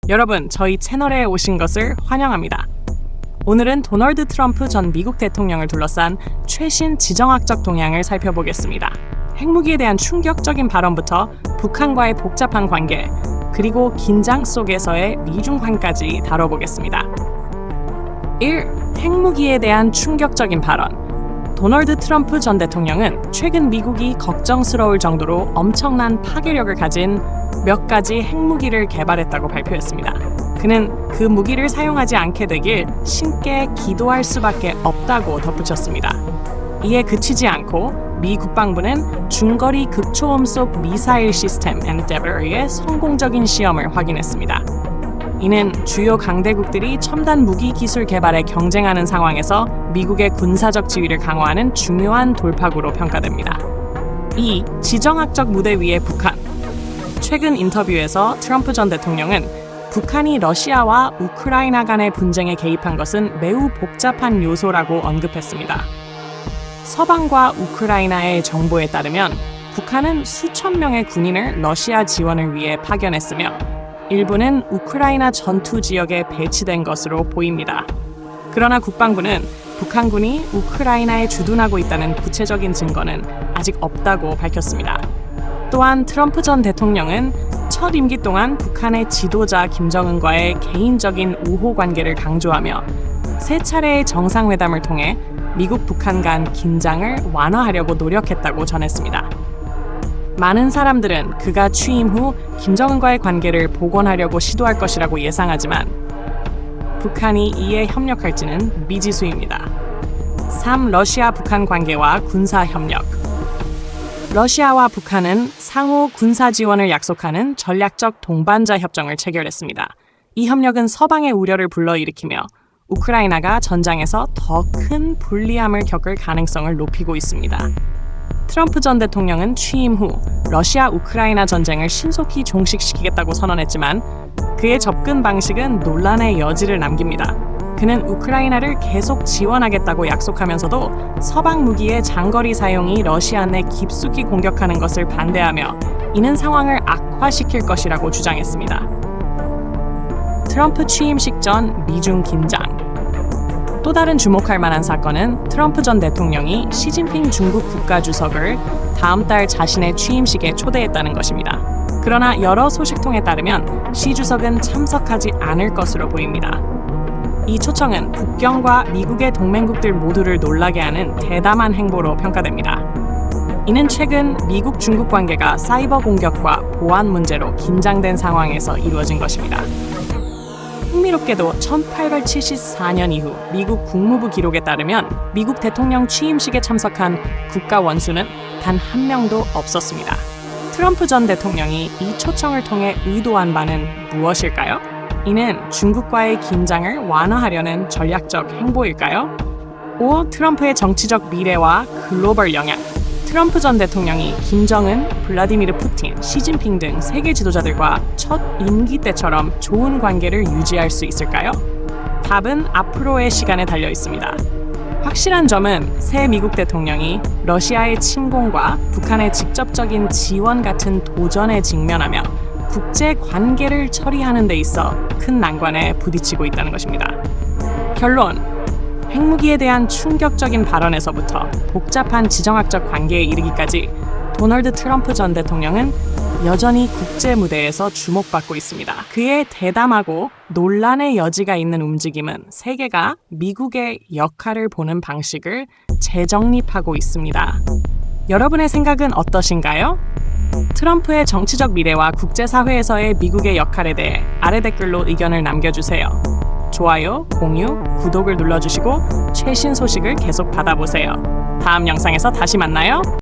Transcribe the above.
여러분, 저희 채널에 오신 것을 환영합니다. 오늘은 도널드 트럼프 전 미국 대통령을 둘러싼 최신 지정학적 동향을 살펴보겠습니다. 핵무기에 대한 충격적인 발언부터 북한과의 복잡한 관계, 그리고 긴장 속에서의 미중관까지 다뤄보겠습니다. 1. 핵무기에 대한 충격적인 발언. 도널드 트럼프 전 대통령은 최근 미국이 걱정스러울 정도로 엄청난 파괴력을 가진 몇 가지 핵무기를 개발했다고 발표했습니다. 그는 그 무기를 사용하지 않게 되길 신께 기도할 수밖에 없다고 덧붙였습니다. 이에 그치지 않고 미 국방부는 중거리 극초음속 미사일 시스템 엔데버의 성공적인 시험을 확인했습니다. 이는 주요 강대국들이 첨단 무기 기술 개발에 경쟁하는 상황에서 미국의 군사적 지위를 강화하는 중요한 돌파구로 평가됩니다. 2. 지정학적 무대 위의 북한. 최근 인터뷰에서 트럼프 전 대통령은 북한이 러시아와 우크라이나 간의 분쟁에 개입한 것은 매우 복잡한 요소라고 언급했습니다. 서방과 우크라이나의 정보에 따르면 북한은 수천 명의 군인을 러시아 지원을 위해 파견했으며 일부는 우크라이나 전투 지역에 배치된 것으로 보입니다. 그러나 국방부는 북한군이 우크라이나에 주둔하고 있다는 구체적인 증거는 아직 없다고 밝혔습니다. 또한 트럼프 전 대통령은 첫 임기 동안 북한의 지도자 김정은과의 개인적인 우호 관계를 강조하며 세 차례의 정상회담을 통해 미국 북한 간 긴장을 완화하려고 노력했다고 전했습니다. 많은 사람들은 그가 취임 후 김정은과의 관계를 복원하려고 시도할 것이라고 예상하지만 북한이 이에 협력할지는 미지수입니다. 3. 러시아 북한 관계와 군사 협력. 러시아와 북한은 상호 군사 지원을 약속하는 전략적 동반자 협정을 체결했습니다. 이 협력은 서방의 우려를 불러일으키며 우크라이나가 전장에서 더 큰 불리함을 겪을 가능성을 높이고 있습니다. 트럼프 전 대통령은 취임 후 러시아 우크라이나 전쟁을 신속히 종식시키겠다고 선언했지만 그의 접근 방식은 논란의 여지를 남깁니다. 그는 우크라이나를 계속 지원하겠다고 약속하면서도 서방 무기의 장거리 사용이 러시아 내 깊숙이 공격하는 것을 반대하며 이는 상황을 악화시킬 것이라고 주장했습니다. 트럼프 취임식 전 미중 긴장. 또 다른 주목할 만한 사건은 트럼프 전 대통령이 시진핑 중국 국가주석을 다음 달 자신의 취임식에 초대했다는 것입니다. 그러나 여러 소식통에 따르면 시 주석은 참석하지 않을 것으로 보입니다. 이 초청은 북경과 미국의 동맹국들 모두를 놀라게 하는 대담한 행보로 평가됩니다. 이는 최근 미국-중국 관계가 사이버 공격과 보안 문제로 긴장된 상황에서 이루어진 것입니다. 흥미롭게도 1874년 이후 미국 국무부 기록에 따르면 미국 대통령 취임식에 참석한 국가 원수는 단 한 명도 없었습니다. 트럼프 전 대통령이 이 초청을 통해 의도한 바는 무엇일까요? 이는 중국과의 긴장을 완화하려는 전략적 행보일까요? 5. 트럼프의 정치적 미래와 글로벌 영향. 트럼프 전 대통령이 김정은, 블라디미르 푸틴, 시진핑 등 세계 지도자들과 첫 임기 때처럼 좋은 관계를 유지할 수 있을까요? 답은 앞으로의 시간에 달려 있습니다. 확실한 점은 새 미국 대통령이 러시아의 침공과 북한의 직접적인 지원 같은 도전에 직면하며 국제 관계를 처리하는 데 있어 큰 난관에 부딪히고 있다는 것입니다. 결론. 핵무기에 대한 충격적인 발언에서부터 복잡한 지정학적 관계에 이르기까지 도널드 트럼프 전 대통령은 여전히 국제 무대에서 주목받고 있습니다. 그의 대담하고 논란의 여지가 있는 움직임은 세계가 미국의 역할을 보는 방식을 재정립하고 있습니다. 여러분의 생각은 어떠신가요? 트럼프의 정치적 미래와 국제사회에서의 미국의 역할에 대해 아래 댓글로 의견을 남겨주세요. 좋아요, 공유, 구독을 눌러주시고 최신 소식을 계속 받아보세요. 다음 영상에서 다시 만나요.